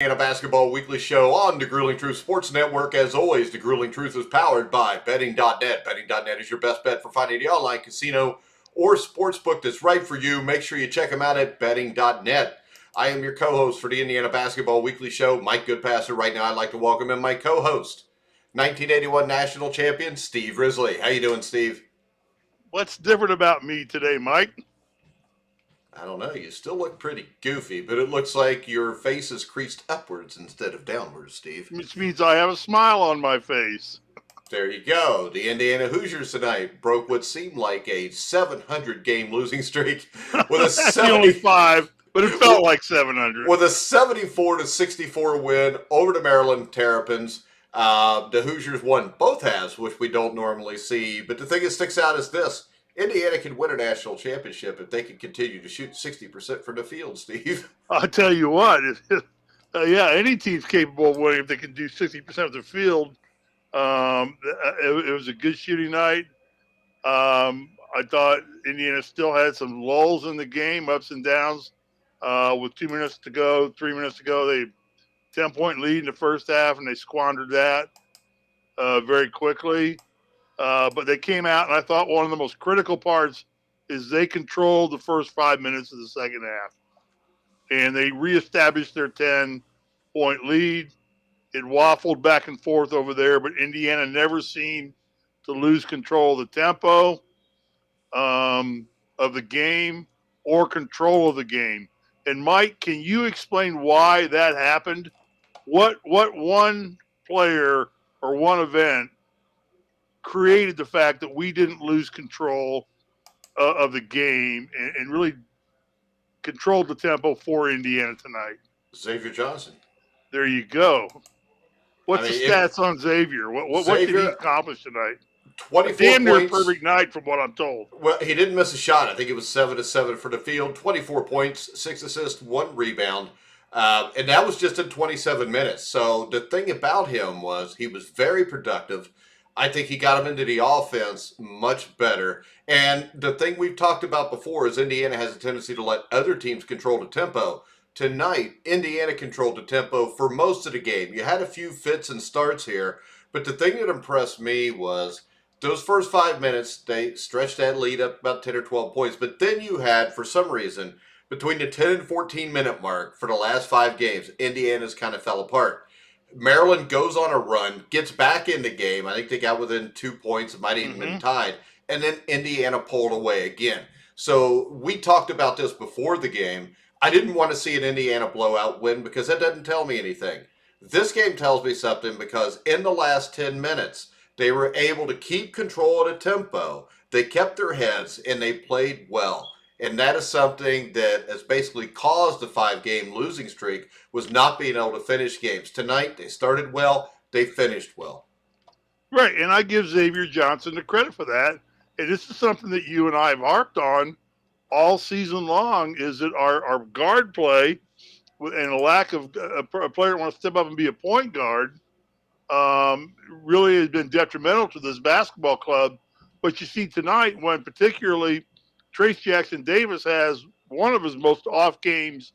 And a basketball weekly show on the Grueling Truth Sports Network. As always, the Grueling Truth is powered by betting.net. Betting.net is your best bet for finding the online casino or sportsbook that's right for you. Make sure you check them out at betting.net. I am your co-host for the Indiana Basketball Weekly Show, Mike Goodpaster. Right now, I'd like to welcome in my co-host, 1981 national champion, Steve Risley. How you doing, Steve? What's different about me today, Mike? I don't know. You still look pretty goofy, but it looks like your face is creased upwards instead of downwards, Steve. Which means I have a smile on my face. There you go. The Indiana Hoosiers tonight broke what seemed like a 700-game losing streak with a 70, only 5, but it felt like 700. With a 74-64 win over the Maryland Terrapins. The Hoosiers won both halves, which we don't normally see. But the thing that sticks out is this. Indiana can win a national championship if they can continue to shoot 60% from the field, Steve. I'll tell you what. Any team's capable of winning if they can do 60% of the field. It was a good shooting night. I thought Indiana still had some lulls in the game, ups and downs. With 2 minutes to go, 3 minutes to go, they 10-point lead in the first half, and they squandered that very quickly. But they came out, and I thought one of the most critical parts is they controlled the first 5 minutes of the second half. And they reestablished their 10-point lead. It waffled back and forth over there, but Indiana never seemed to lose control of the tempo of the game or control of the game. And, Mike, can you explain why that happened? What one player or one event created the fact that we didn't lose control of the game and really controlled the tempo for Indiana tonight? Xavier Johnson. There you go. What's the stats on Xavier? What did he accomplish tonight? 24 damn near points. Perfect night from what I'm told. Well, he didn't miss a shot. I think it was 7-7 for the field. 24 points, 6 assists, 1 rebound. And that was just in 27 minutes. So the thing about him was he was very productive. I think he got him into the offense much better. And the thing we've talked about before is Indiana has a tendency to let other teams control the tempo. Tonight, Indiana controlled the tempo for most of the game. You had a few fits and starts here, but the thing that impressed me was those first 5 minutes, they stretched that lead up about 10 or 12 points. But then you had, for some reason, between the 10 and 14-minute mark for the last 5 games, Indiana's kind of fell apart. Maryland goes on a run, gets back in the game. I think they got within 2 points. It might have even been tied. And then Indiana pulled away again. So we talked about this before the game. I didn't want to see an Indiana blowout win because that doesn't tell me anything. This game tells me something because in the last 10 minutes, they were able to keep control of the tempo. They kept their heads, and they played well. And that is something that has basically caused the 5-game losing streak, was not being able to finish games. Tonight, they started well. They finished well. Right, and I give Xavier Johnson the credit for that. And this is something that you and I have harped on all season long, is that our guard play and a lack of a player that wants to step up and be a point guard really has been detrimental to this basketball club. But you see tonight when particularly Trayce Jackson-Davis has one of his most off games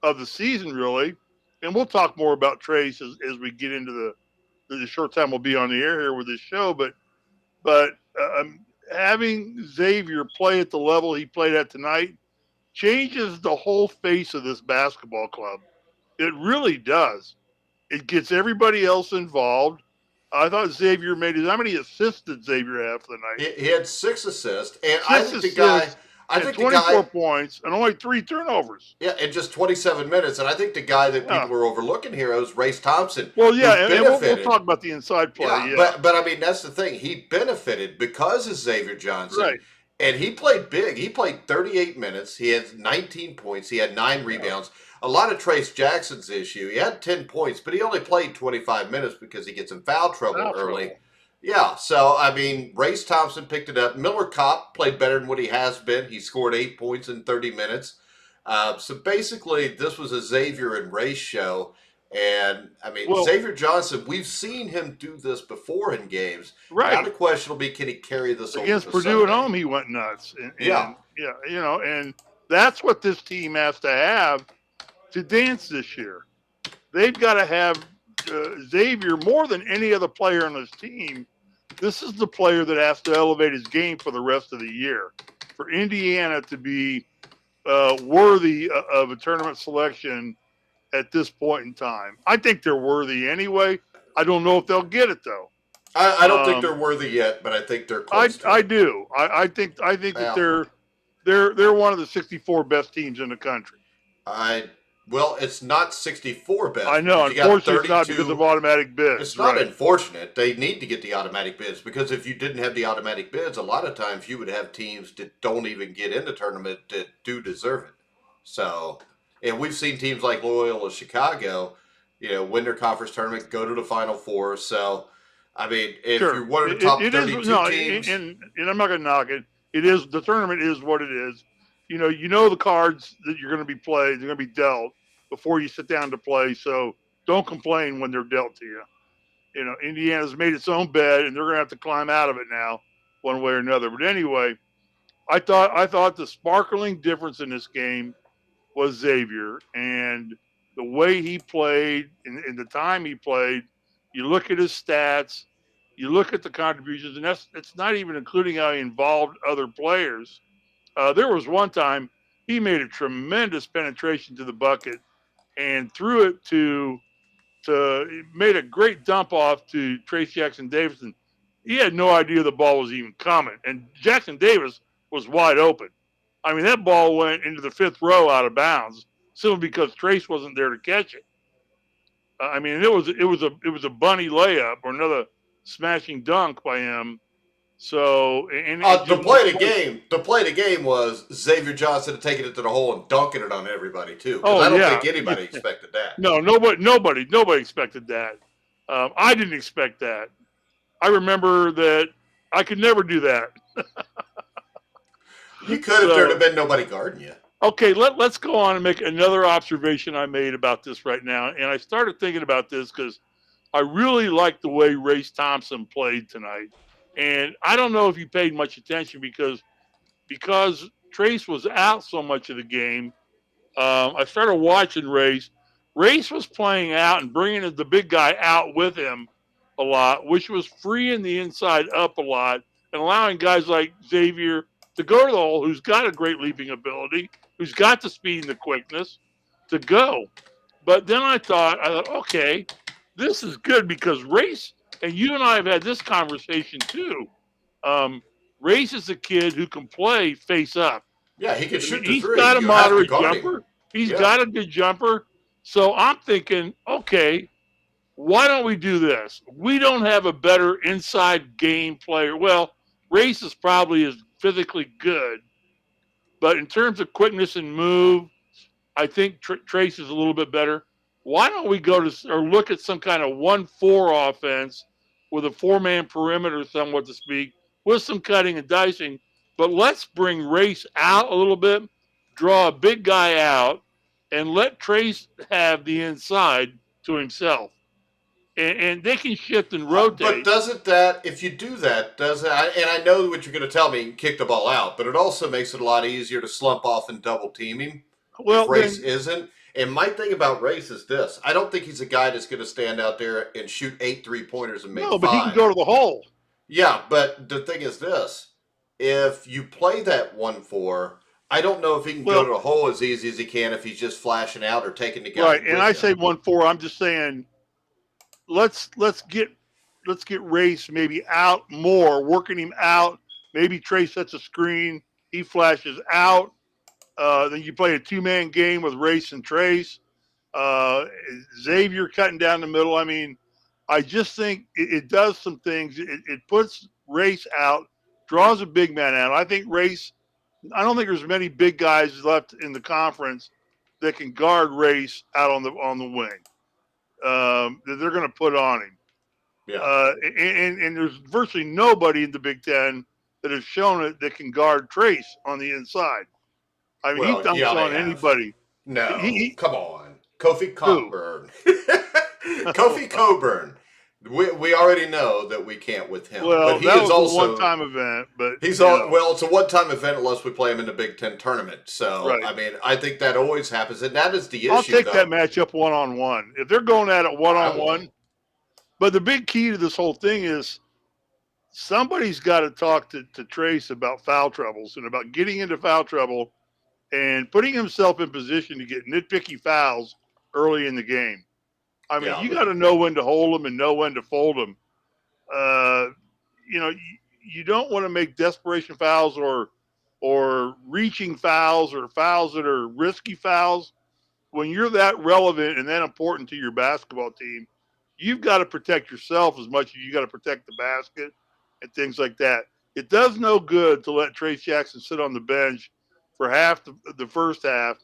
of the season, really. And we'll talk more about Trayce as we get into the short time we'll be on the air here with this show. But having Xavier play at the level he played at tonight changes the whole face of this basketball club. It really does. It gets everybody else involved. I thought Xavier made how many assists did Xavier have for the night? He had 6 assists, and 24 points and only 3 turnovers. Yeah, in just 27 minutes. And I think the guy that people are overlooking here is Trayce Thompson. Well, yeah, and we'll talk about the inside play. Yeah. But I mean, that's the thing. He benefited because of Xavier Johnson. Right. And he played big. He played 38 minutes. He had 19 points. He had 9 rebounds. A lot of Trayce Jackson's issue. He had 10 points, but he only played 25 minutes because he gets in foul trouble early. Yeah, so, I mean, Trayce Thompson picked it up. Miller Kopp played better than what he has been. He scored 8 points in 30 minutes. So, basically, this was a Xavier and Trayce show. And, I mean, Xavier Johnson, we've seen him do this before in games. Right. Now the question will be, can he carry this over against Purdue Sunday? at home, he went nuts. And that's what this team has to have to dance this year. they've got to have Xavier more than any other player on this team. This is the player that has to elevate his game for the rest of the year. For Indiana to be worthy of a tournament selection at this point in time, I think they're worthy anyway. I don't know if they'll get it though. I don't think they're worthy yet, but I think they're close to I it. do. I think that Well, they're one of the 64 best teams in the country. well, it's not 64 best I know. because you got Unfortunately, it's not because of 32. automatic bids. It's not Right. unfortunate. They need to get the automatic bids because if you didn't have the automatic bids, a lot of times you would have teams that don't even get in the tournament that do deserve it. So, and we've seen teams like Loyola Chicago, win their conference tournament, go to the Final Four. So, I mean, if Sure. you're one of the top It 32 is no, teams, and I'm not going to knock it. It is the tournament is what it is. You know the cards that you're going to be played. They're going to be dealt before you sit down to play. So don't complain when they're dealt to you. Indiana's made its own bed, and they're going to have to climb out of it now, one way or another. But anyway, I thought the sparkling difference in this game was Xavier and the way he played and the time he played. You look at his stats, you look at the contributions, and it's not even including how he involved other players. There was one time he made a tremendous penetration to the bucket and threw it to made a great dump off to Trayce Jackson Davis. He had no idea the ball was even coming, and Jackson Davis was wide open. I mean, that ball went into the fifth row out of bounds simply because Trayce wasn't there to catch it. I mean, it was a bunny layup or another smashing dunk by him. So, and the play of the game was Xavier Johnson taking it to the hole and dunking it on everybody too. Because I don't think anybody expected that. No, nobody expected that. I didn't expect that. I remember that I could never do that. You could if there'd have been nobody guarding you. Okay, let's go on and make another observation I made about this right now. And I started thinking about this because I really liked the way Race Thompson played tonight. And I don't know if you paid much attention because Trayce was out so much of the game. I started watching Race. Race was playing out and bringing the big guy out with him a lot, which was freeing the inside up a lot and allowing guys like Xavier to go to the hole, who's got a great leaping ability, who's got the speed and the quickness to go. But then I thought, okay, this is good because Race, and you and I have had this conversation too. Race is a kid who can play face up. Yeah, he can shoot the He's three. got a You have to moderate guard him. jumper. He's got a good jumper. So I'm thinking, okay, why don't we do this? We don't have a better inside game player. Well, Race is probably as physically good, but in terms of quickness and move, I think Trayce is a little bit better. Why don't we go to or look at some kind of 1-4 offense with a 4-man perimeter, somewhat to speak, with some cutting and dicing, but let's bring Race out a little bit, draw a big guy out, and let Trayce have the inside to himself. And they can shift and rotate. But doesn't that, if you do that, and I know what you're going to tell me, kick the ball out, but it also makes it a lot easier to slump off and double team him if Race isn't. And my thing about Race is this. I don't think he's a guy that's going to stand out there and shoot 8 3-pointers and make 5. No, but he can go to the hole. Yeah, but the thing is this. If you play that 1-4, I don't know if he can go to the hole as easy as he can if he's just flashing out or taking the guy. Right, and I say 1-4. I'm just saying let's get Race maybe out more, working him out. Maybe Trayce sets a screen. He flashes out. Then you play a 2-man game with Race and Trayce. Xavier cutting down the middle. I mean, I just think it does some things. It puts Race out, draws a big man out. I don't think there's many big guys left in the conference that can guard Race out on the wing. That they're going to put on him. Yeah. And there's virtually nobody in the Big Ten that has shown it that can guard Trayce on the inside. I mean, he dunks on anybody. No, come on. Kofi Cockburn. Kofi Cockburn. We already know that we can't with him, Well, but he that is was also a one-time event, but he's all well. It's a one-time event unless we play him in the Big Ten tournament. So right. I mean, I think that always happens, and that is the I'll issue. take that matchup one-on-one if they're going at it one-on-one. But the big key to this whole thing is somebody's got to talk to Trayce about foul troubles and about getting into foul trouble and putting himself in position to get nitpicky fouls early in the game. I mean, you got to know when to hold them and know when to fold them. You don't want to make desperation fouls or reaching fouls or fouls that are risky fouls. When you're that relevant and that important to your basketball team, you've got to protect yourself as much as you got to protect the basket and things like that. It does no good to let Trayce Jackson sit on the bench for half the first half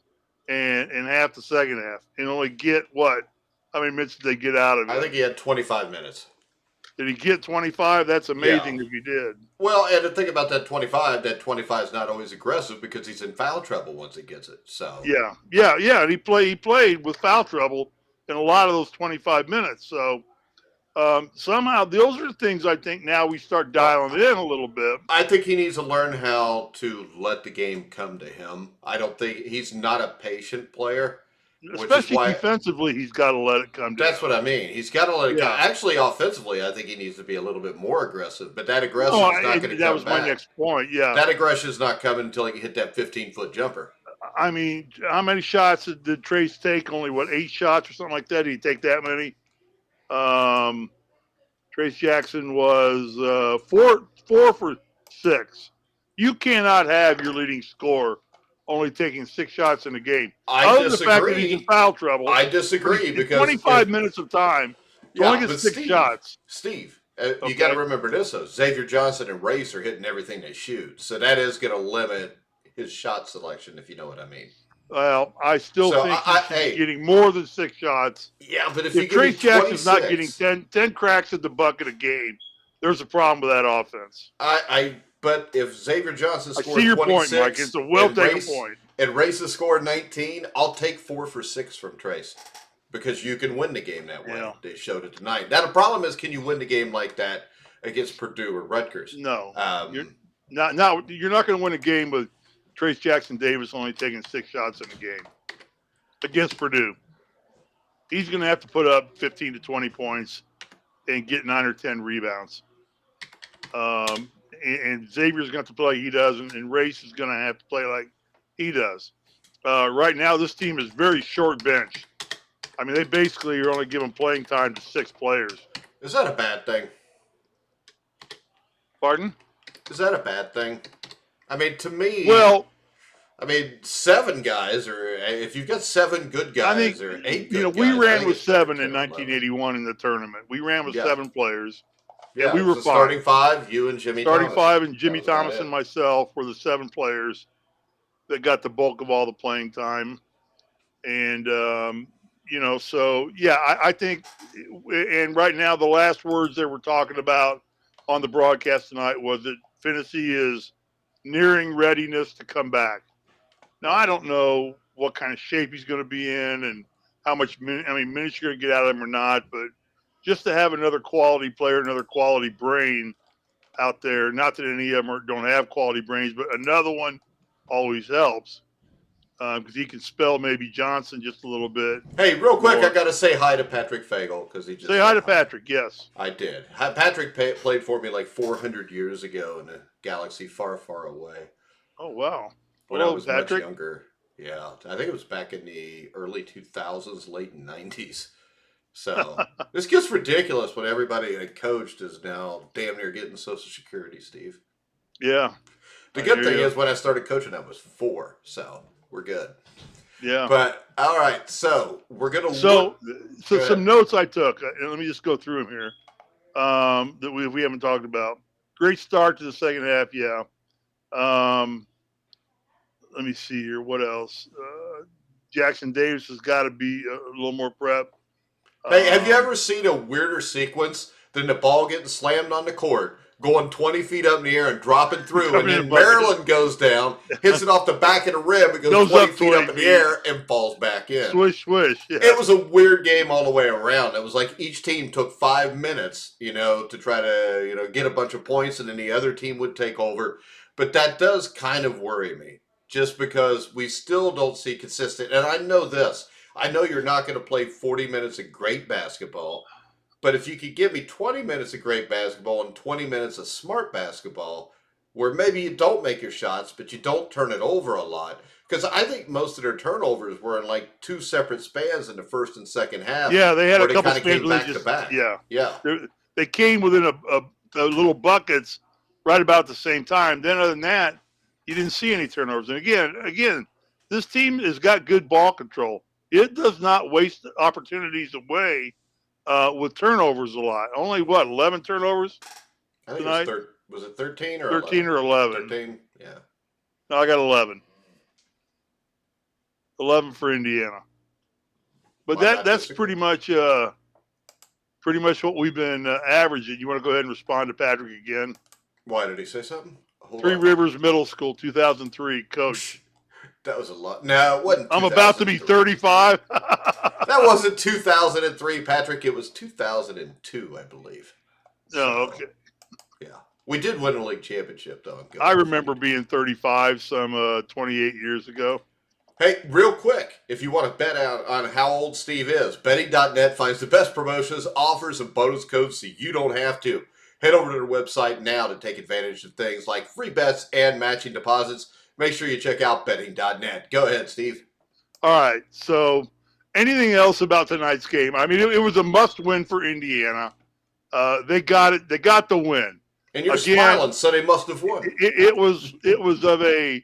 and half the second half and only get what? How many minutes did they get out of it? I think he had 25 minutes. Did he get 25? That's amazing if he did. Well, and the thing about that 25 is not always aggressive because he's in foul trouble once he gets it. So yeah. And he played with foul trouble in a lot of those 25 minutes. So somehow those are things I think now we start dialing in a little bit. I think he needs to learn how to let the game come to him. I don't think he's not a patient player. Especially defensively, he's got to let it come to him. That's what I mean. He's got to let it come. Actually, offensively, I think he needs to be a little bit more aggressive. But that aggression is not going to come back. That was my next point, yeah. That aggression is not coming until he hit that 15-foot jumper. I mean, how many shots did Trayce take? Only, 8 shots or something like that? Did he take that many? Trayce Jackson was 4 for 6. You cannot have your leading scorer only taking 6 shots in a game. I disagree. The fact that he's in foul trouble. I disagree because 25 minutes of time, only gets 6 shots. Steve, you got to remember this though. Xavier Johnson and Trayce are hitting everything they shoot, so that is going to limit his shot selection, if you know what I mean. Well, I still think he's getting more than 6 shots. Yeah, but if Trayce Jackson's not getting 10 cracks at the bucket a game, there's a problem with that offense. But if Xavier Johnson scored 26, I see your point, Mike. It's a well-taken point. And Trayce has scored 19, I'll take 4 for 6 from Trayce because you can win the game that way. Yeah. They showed it tonight. Now the problem is, can you win the game like that against Purdue or Rutgers? No, you're not going to win a game with Trayce Jackson Davis only taking 6 shots in a game against Purdue. He's going to have to put up 15 to 20 points and get 9 or 10 rebounds. And Xavier's going to have to play like he does, and Trayce is going to have to play like he does. Right now, this team is very short bench. I mean, they basically are only giving playing time to 6 players. Is that a bad thing? Pardon? Is that a bad thing? I mean, to me, 7 guys, or if you've got 7 good guys, or 8 good guys. We ran with 7 in 1981 in the tournament. We ran with 7 players. Yeah, we were fine. Starting 5, you and Jimmy Starting Thomas. 5 and Jimmy Thomas and myself were the 7 players that got the bulk of all the playing time. And, I think, and right now the last words they were talking about on the broadcast tonight was that Finney is nearing readiness to come back. Now, I don't know what kind of shape he's going to be in and how much minutes you're going to get out of him or not, but just to have another quality player, another quality brain out there, not that any of them don't have quality brains, but another one always helps because he can spell maybe Johnson just a little bit. Hey, real quick, I got to say hi to Patrick Fagel because he just say hi to Patrick. Yes, I did. Patrick played for me like 400 years ago in a galaxy far, far away. Oh wow! When I was much younger. Yeah, I think it was back in the early 2000s, late 90s. So this gets ridiculous when everybody I coached is now damn near getting Social Security, Steve. Yeah. The good thing is when I started coaching, I was 4, so we're good. Yeah. But all right, so we're gonna. So some notes I took. And let me just go through them here. That we haven't talked about. Great start to the second half. Yeah. Let me see here. What else? Jackson Davis has got to be a little more prep. Hey, have you ever seen a weirder sequence than the ball getting slammed on the court, going 20 feet up in the air and dropping through. And Coming in then bucket. Maryland goes down, hits it off the back of the rim. It goes Goes 20 up feet 20 up in the air and falls back in. Swish, swish. Yeah. It was a weird game all the way around. It was like each team took 5 minutes, to try to, get a bunch of points, and then the other team would take over. But that does kind of worry me, just because we still don't see consistent. And I know this. I know you're not going to play 40 minutes of great basketball, but if you could give me 20 minutes of great basketball and 20 minutes of smart basketball, where maybe you don't make your shots, but you don't turn it over a lot. Because I think most of their turnovers were in like 2 separate spans in the first and second half. Yeah, they had a couple spans came back to back. Yeah. They came within a little buckets right about the same time. Then other than that, you didn't see any turnovers. And again, this team has got good ball control. It does not waste opportunities away with turnovers a lot. Only 11 turnovers I think tonight? was it 13 or 13 11? or 11? 13, yeah. No, I got 11. 11 for Indiana. But that's pretty much what we've been averaging. You want to go ahead and respond to Patrick again? Why, did he say something? Three Rivers Middle School, 2003, coach. That was a lot. No, it wasn't. I'm about to be 35. That wasn't 2003, Patrick. It was 2002, I believe. Oh, okay. Yeah. We did win a league championship, though. I remember being 35 some 28 years ago. Hey, real quick, if you want to bet out on how old Steve is, betting.net finds the best promotions, offers, and bonus codes so you don't have to. Head over to their website now to take advantage of things like free bets and matching deposits. Make sure you check out betting.net. Go ahead, Steve. All right. So, anything else about tonight's game? I mean, it was a must-win for Indiana. They got it. They got the win. And you're smiling, so they must have won. It was of a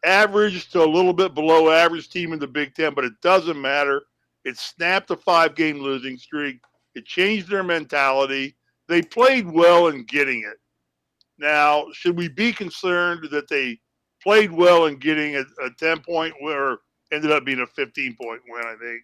average to a little bit below average team in the Big Ten, but it doesn't matter. It snapped a 5-game losing streak. It changed their mentality. They played well in getting it. Now, should we be concerned that they played well in getting a 10-point win, or ended up being a 15-point win, I think?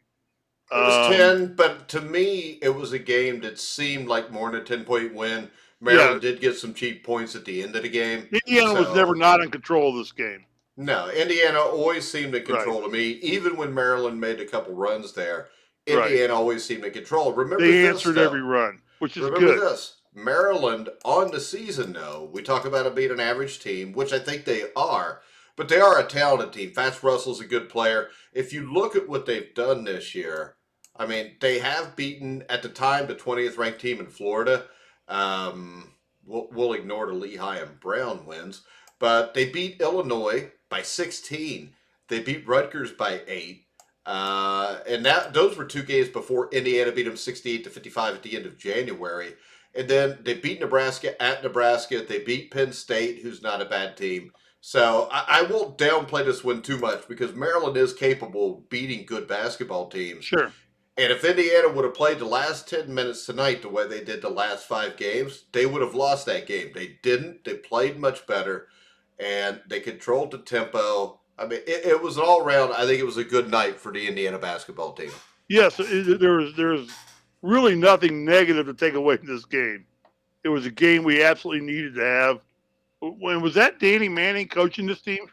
It was 10, but to me, it was a game that seemed like more than a 10-point win. Maryland did get some cheap points at the end of the game. Indiana was never not in control of this game. No, Indiana always seemed in control to me. Even when Maryland made a couple runs there, Indiana always seemed in control. Remember they answered every run, which is good. Remember this. Maryland on the season, though, we talk about it being an average team, which I think they are, but they are a talented team. Fats Russell's a good player. If you look at what they've done this year, I mean, they have beaten, at the time, the 20th ranked team in Florida. We'll ignore the Lehigh and Brown wins, but they beat Illinois by 16. They beat Rutgers by 8. And those were 2 games before Indiana beat them 68-55 at the end of January. And then they beat Nebraska at Nebraska. They beat Penn State, who's not a bad team. So I won't downplay this win too much because Maryland is capable of beating good basketball teams. Sure. And if Indiana would have played the last 10 minutes tonight the way they did the last 5 games, they would have lost that game. They didn't. They played much better, and they controlled the tempo. I mean, it was all around. I think it was a good night for the Indiana basketball team. Yes, there was really nothing negative to take away from this game. It was a game we absolutely needed to have. When was that Danny Manning coaching this team?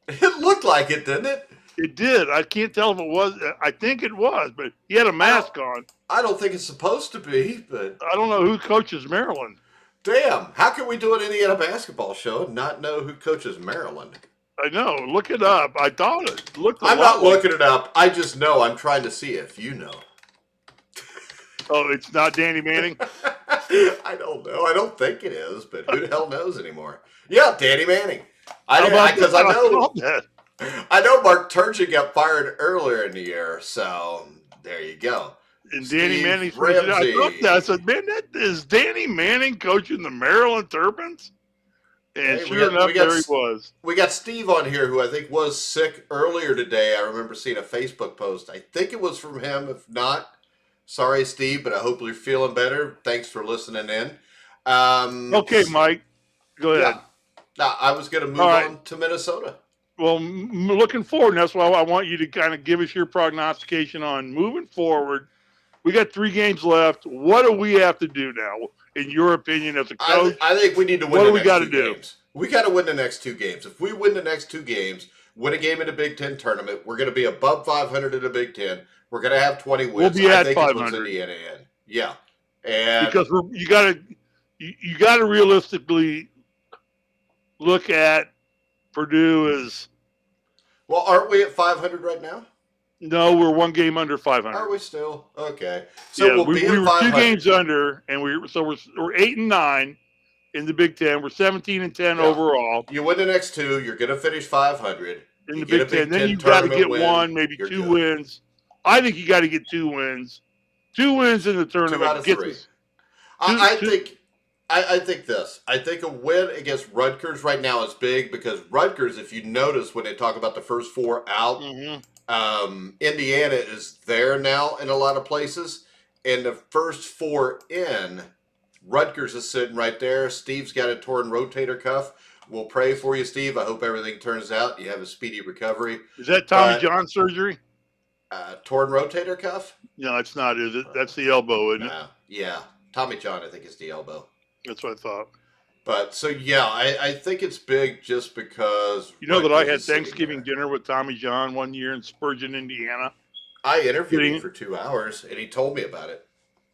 It looked like it, didn't it? It did. I can't tell if it was. I think it was, but he had a mask on. I don't think it's supposed to be, but I don't know who coaches Maryland. Damn, how can we do an Indiana basketball show and not know who coaches Maryland? I know. Look it up. I thought it looked. I'm not looking it up. I just know. I'm trying to see if you know. Oh, it's not Danny Manning? I don't know. I don't think it is, but who the hell knows anymore? Yeah, Danny Manning. I know Mark Turgeon got fired earlier in the year, so there you go. And Danny Manning. I said, man, is Danny Manning coaching the Maryland Terrapins? And sure enough, there he was. We got Steve on here, who I think was sick earlier today. I remember seeing a Facebook post. I think it was from him. If not, sorry, Steve, but I hope you're feeling better. Thanks for listening in. Okay, Mike, go ahead. Now, I was going to move on to Minnesota. Well, looking forward, and that's why I want you to kind of give us your prognostication on moving forward. We got 3 games left. What do we have to do now, in your opinion, as a coach? I think we need to win What the do we next got to 2 do? games. We got to win the next 2 games. If we win the next 2 games, win a game in the Big Ten tournament, we're going to be above 500 in the Big Ten. We're going to have 20 We'll wins. be I at think it puts 500. Indiana in. Yeah. And Because you got to realistically look at Purdue as. well, aren't we at 500 right now? No, we're 1 game under 500. Are we still? Okay. So Yeah, we'll we be were at 2 500. games under, and we're 8-9 in the Big Ten. We're 17-10 Yeah. overall You win the next 2, you're going to finish 500. in You the get a Big Ten. Then Ten you got to tournament get win, 1, maybe you're 2 good. wins. I think you got to get 2 wins. 2 wins in the 2 tournament out of gets 3. us. I think this. I think a win against Rutgers right now is big because Rutgers, if you notice when they talk about the first 4 out, Indiana is there now in a lot of places. And the first 4 in, Rutgers is sitting right there. Steve's got a torn rotator cuff. We'll pray for you, Steve. I hope everything turns out. You have a speedy recovery. Is that Tommy John surgery? Torn rotator cuff? No, it's not, is it? That's the elbow, isn't it? Yeah. Tommy John, I think, is the elbow. That's what I thought. But so yeah, I think it's big just because you know that I had Thanksgiving dinner with Tommy John one year in Spurgeon, Indiana. I interviewed him for 2 hours, and he told me about it.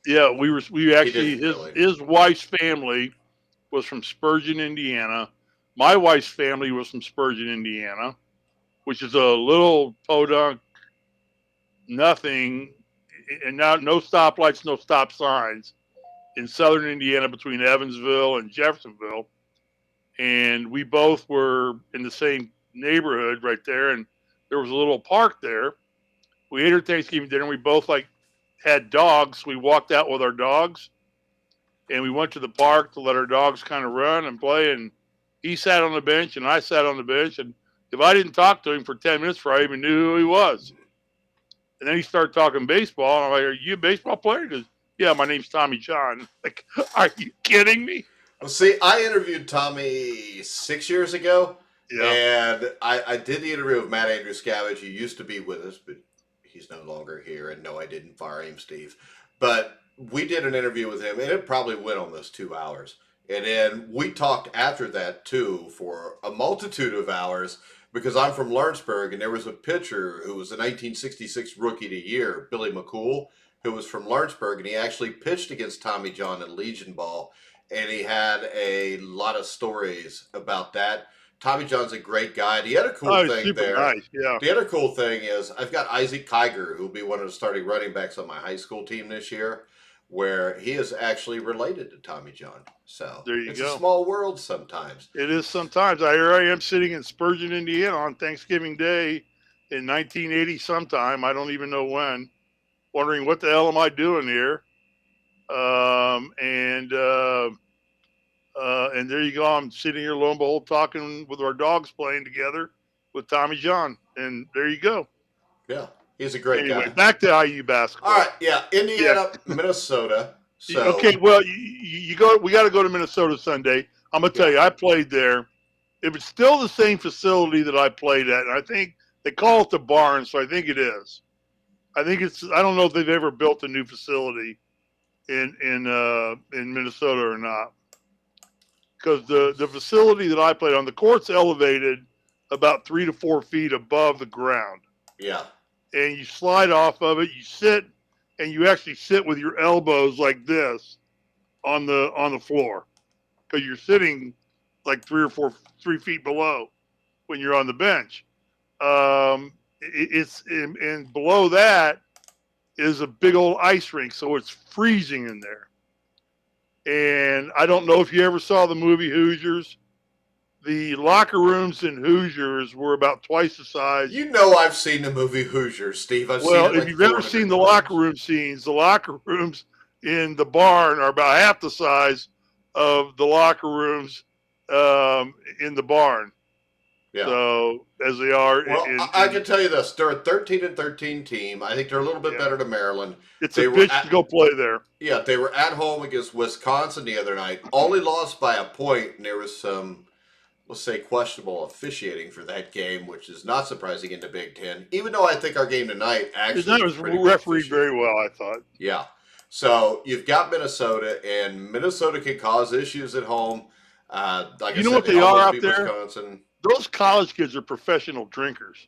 Yeah, we actually his wife's family was from Spurgeon, Indiana. My wife's family was from Spurgeon, Indiana, which is a little podunk, nothing, and now no stoplights, no stop signs in southern Indiana between Evansville and Jeffersonville. And we both were in the same neighborhood right there. And there was a little park there. We ate our Thanksgiving dinner. We both had dogs. We walked out with our dogs and we went to the park to let our dogs kind of run and play. And he sat on the bench and I sat on the bench. And if I didn't talk to him for 10 minutes before I even knew who he was. And then he started talking baseball. And I'm like, are you a baseball player? Because yeah, my name's Tommy John. Like, are you kidding me? Well, see, I interviewed Tommy 6 years ago, and I did the interview with Matt Andrews-Scavage. He used to be with us, but he's no longer here. And no, I didn't fire him, Steve. But we did an interview with him, and it probably went almost 2 hours. And then we talked after that, too, for a multitude of hours, because I'm from Lawrenceburg, and there was a pitcher who was the 1966 Rookie of the Year, Billy McCool, who was from Lawrenceburg, and he actually pitched against Tommy John in Legion Ball, and he had a lot of stories about that. Tommy John's a great guy. The other cool thing there, nice, yeah. The other cool thing is I've got Isaac Kiger, who will be one of the starting running backs on my high school team this year, where he is actually related to Tommy John. So there you go. It's a small world sometimes. It is sometimes. Here I am sitting in Spurgeon, Indiana on Thanksgiving Day in 1980 sometime. I don't even know when. Wondering what the hell am I doing here? And there you go. I'm sitting here, lo and behold, talking with our dogs playing together with Tommy John. And there you go. Yeah, he's a great guy. Back to IU basketball. All right, yeah, Indiana, Minnesota. So okay, well, you go. We got to go to Minnesota Sunday. I'm gonna tell you, I played there. It was still the same facility that I played at, and I think they call it the barn, so I think it is. I think it's. I don't know if they've ever built a new facility in Minnesota or not, because the facility that I played on, the court's elevated about 3 to 4 feet above the ground. Yeah. And you slide off of it. You sit, and you actually sit with your elbows like this on the floor, because you're sitting like 3 feet below when you're on the bench. And below that is a big old ice rink, so it's freezing in there. And I don't know if you ever saw the movie Hoosiers. The locker rooms in Hoosiers were about twice the size. You know I've seen the movie Hoosiers, Steve. I've seen it if you've ever seen the locker room scenes, the locker rooms in the barn are about half the size of the locker rooms in the barn. Yeah. So as they are, well, I can tell you this: they're a 13-13 team. I think they're a little bit better than Maryland. It's a bitch to go play there. Yeah, they were at home against Wisconsin the other night. Only lost by a point, and there was some let's say, questionable officiating for that game, which is not surprising in the Big Ten, even though I think our game tonight actually was pretty good refereed very officiating. well, I thought. Yeah. So you've got Minnesota, and Minnesota can cause issues at home. Like I You know said, what they they are almost out beat there? Wisconsin. Those college kids are professional drinkers.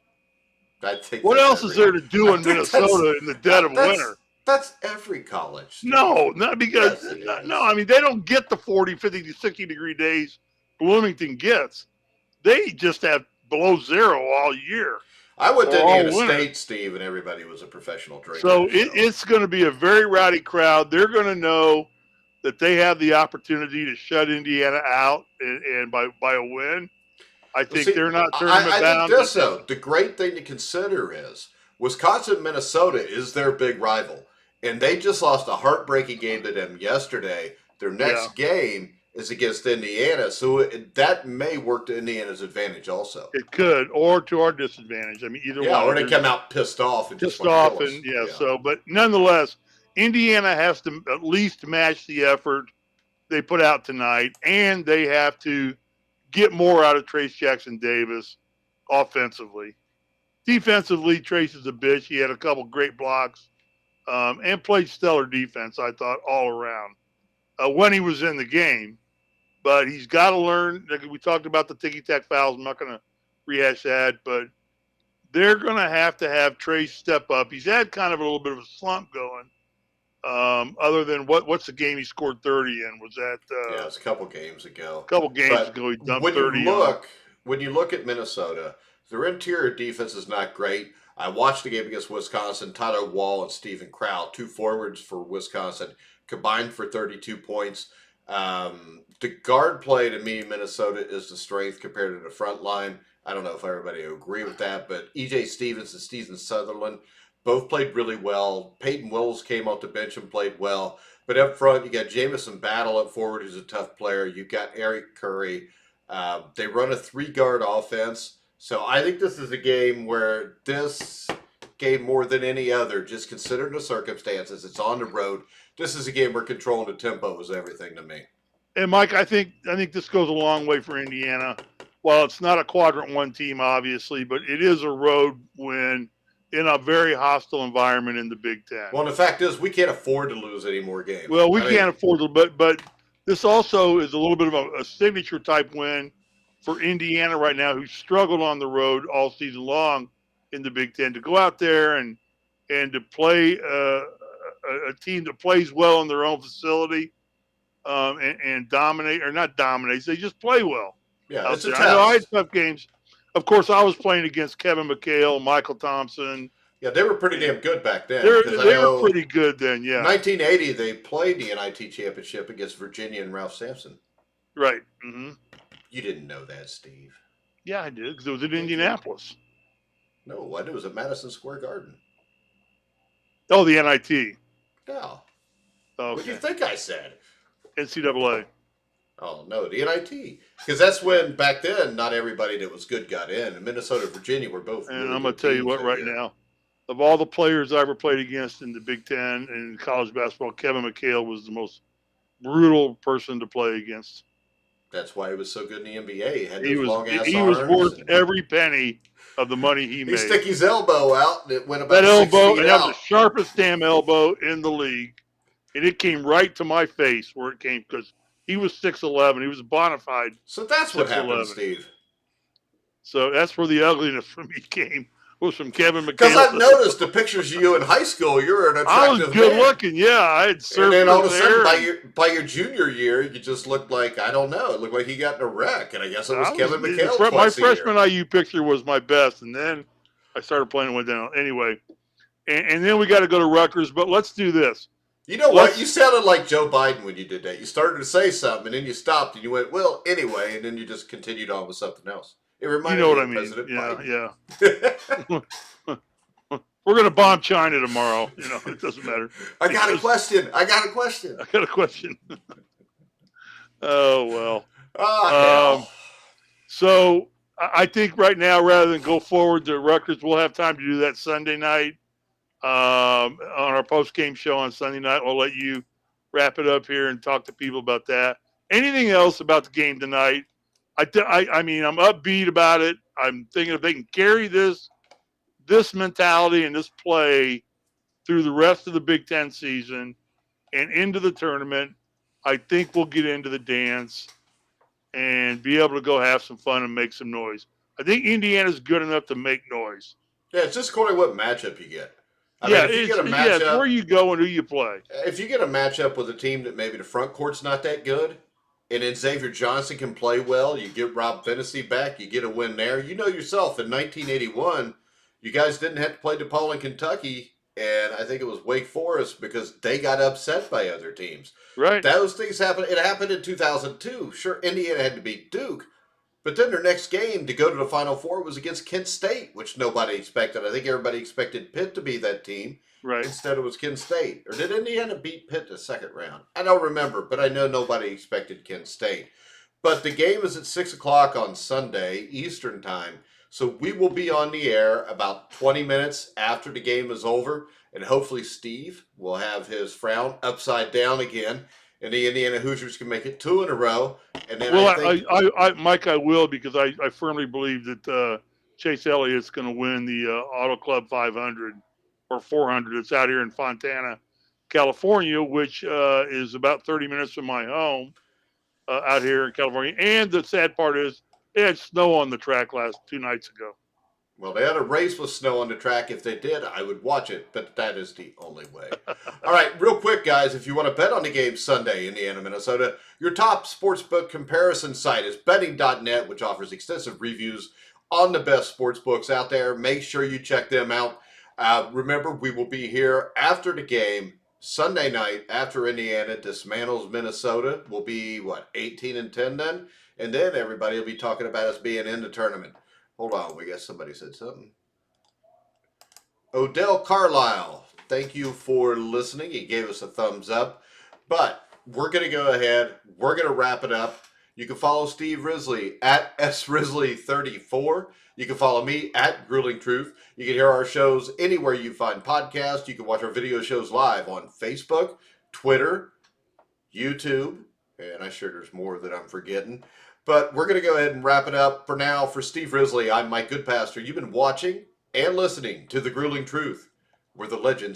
I think What that's else is every. there to do I in think that's Minnesota in the dead of that's winter? that's every college, Steve. No, not because Yes, it no. is. I mean, they don't get the 40, 50, 60-degree days Bloomington gets. They just have below zero all year I went or to Indiana all winter. State, Steve, and everybody was a professional So drinker. So it's going to be a very rowdy crowd. They're going to know that they have the opportunity to shut Indiana out and by a win. I well, think see, they're not I tournament think bound. this though. The great thing to consider is Wisconsin, Minnesota is their big rival, and they just lost a heartbreaking game to them yesterday. Their Yeah, next game is against Indiana, so that may work to Indiana's advantage also. it could, or to our disadvantage. I mean, either Yeah, one. or they come out pissed off and just Pissed want to off, kill us. and yeah. Yeah. So, but nonetheless, Indiana has to at least match the effort they put out tonight, and they have to get more out of Trayce Jackson-Davis offensively. Defensively, Trayce is a bitch. He had a couple great blocks and played stellar defense, I thought, all around when he was in the game. But he's got to learn. Like we talked about the ticky-tack fouls. I'm not going to rehash that, but they're going to have Trayce step up. He's had kind of a little bit of a slump going. Other than what's the game he scored 30 in? Was that Yeah, it's a couple games ago. a couple games But ago he dumped 30 on? when you look at Minnesota, their interior defense is not great. I watched the game against Wisconsin. Tyler Wall and Stephen Kraut, two forwards for Wisconsin, combined for 32 points. The guard play to me, Minnesota is the strength compared to the front line. I don't know if everybody will agree with that, but E.J. Stevens and Steven Sutherland both played really well. Peyton Wills came off the bench and played well. But up front, you got Jamison Battle up forward, who's a tough player. You've got Eric Curry. They run a three-guard offense. So I think this is a game where this game more than any other, just considering the circumstances, it's on the road. This is a game where controlling the tempo is everything to me. And Mike, I think this goes a long way for Indiana. While it's not a quadrant one team, obviously, but it is a road win in a very hostile environment in the Big Ten. Well, the fact is, we can't afford to lose any more games. Well, we can't afford to, but this also is a little bit of a signature type win for Indiana right now, who struggled on the road all season long in the Big Ten. To go out there and to play a team that plays well in their own facility and dominate, or not dominate, they just play well. Yeah, it's a test. I know I had tough games. Of course, I was playing against Kevin McHale, Michael Thompson. Yeah, they were pretty damn good back then. They were pretty good then, yeah. 1980, they played the NIT championship against Virginia and Ralph Sampson. Right. Mm-hmm. You didn't know that, Steve. Yeah, I did, because it was in Indianapolis. No, I knew it was at Madison Square Garden. Oh, the NIT. No. Okay. What do you think I said? NCAA. Oh, no, the NIT. Because that's when, back then, not everybody that was good got in. And Minnesota and Virginia were both And really I'm going to tell you what, right now, of all the players I ever played against in the Big Ten and in college basketball, Kevin McHale was the most brutal person to play against. That's why he was so good in the NBA. He had He those was long-ass he arms. was worth every penny of the money he made. He stick his elbow out, and it went about that 6 elbow, feet and that out. was the sharpest damn elbow in the league. And it came right to my face where it came, because he was 6'11". He was a bona fide. So that's what happened, 6'11". Steve. So that's where the ugliness for me came, was from Kevin McHale. Because I've noticed the pictures of you in high school. You're an I was attractive good man. looking, yeah. I had surfed. And then all of a there. sudden, by your junior year, you just looked like, I don't know, it looked like he got in a wreck. And I guess it was Kevin McHale. My freshman IU picture was my best, and then I started playing and went down. Anyway, and then we got to go to Rutgers, but let's do this. You know what? You sounded like Joe Biden when you did that. You started to say something, and then you stopped, and you went, well, anyway, and then you just continued on with something else. It reminded me of President Biden. Yeah. We're going to bomb China tomorrow. It doesn't matter. I got a question. I got a question. Oh, well. Oh, so I think right now, rather than go forward to Rutgers, we'll have time to do that Sunday night on our post-game show on Sunday night. I'll let you wrap it up here and talk to people about that. Anything else about the game tonight I mean, I'm upbeat about it. I'm thinking if they can carry this mentality and this play through the rest of the Big Ten season and into the tournament, I think we'll get into the dance and be able to go have some fun and make some noise. I think Indiana's good enough to make noise. Yeah, it's just according to what matchup you get. I mean, Yeah, if you get a it's matchup, where you go and who you play. if you get a matchup with a team that maybe the front court's not that good, and then Xavier Johnson can play well, you get Rob Fennessy back, you get a win there. You know yourself, in 1981, you guys didn't have to play DePaul in Kentucky, and I think it was Wake Forest because they got upset by other teams. Right. Those things happened. It happened in 2002. Sure, Indiana had to beat Duke, but then their next game to go to the Final Four was against Kent State, which nobody expected. I think everybody expected Pitt to be that team. Right. Instead, it was Kent State. Or did Indiana beat Pitt the second round? I don't remember, but I know nobody expected Kent State. But the game is at 6 o'clock on Sunday, Eastern Time. So we will be on the air about 20 minutes after the game is over. And hopefully Steve will have his frown upside down again. And the Indiana Hoosiers can make it 2 in a row. And then Mike, I will, because I firmly believe that Chase Elliott's going to win the Auto Club 500 or 400. It's out here in Fontana, California, which is about 30 minutes from my home out here in California. And the sad part is it had snow on the track 2 nights ago. Well, they had a race with snow on the track. If they did, I would watch it, but that is the only way. All right, real quick, guys, if you want to bet on the game Sunday, Indiana, Minnesota, your top sportsbook comparison site is betting.net, which offers extensive reviews on the best sportsbooks out there. Make sure you check them out. Remember, we will be here after the game Sunday night after Indiana dismantles Minnesota. We'll be, 18-10 then? And then everybody will be talking about us being in the tournament. Hold on, we got somebody said something. Odell Carlisle, thank you for listening. He gave us a thumbs up. But we're going to go ahead. We're going to wrap it up. You can follow Steve Risley at srisley34. You can follow me at Grueling Truth. You can hear our shows anywhere you find podcasts. You can watch our video shows live on Facebook, Twitter, YouTube, and I'm sure there's more that I'm forgetting. But we're going to go ahead and wrap it up. For now, for Steve Risley, I'm Mike Goodpaster. You've been watching and listening to The Grueling Truth, where the legends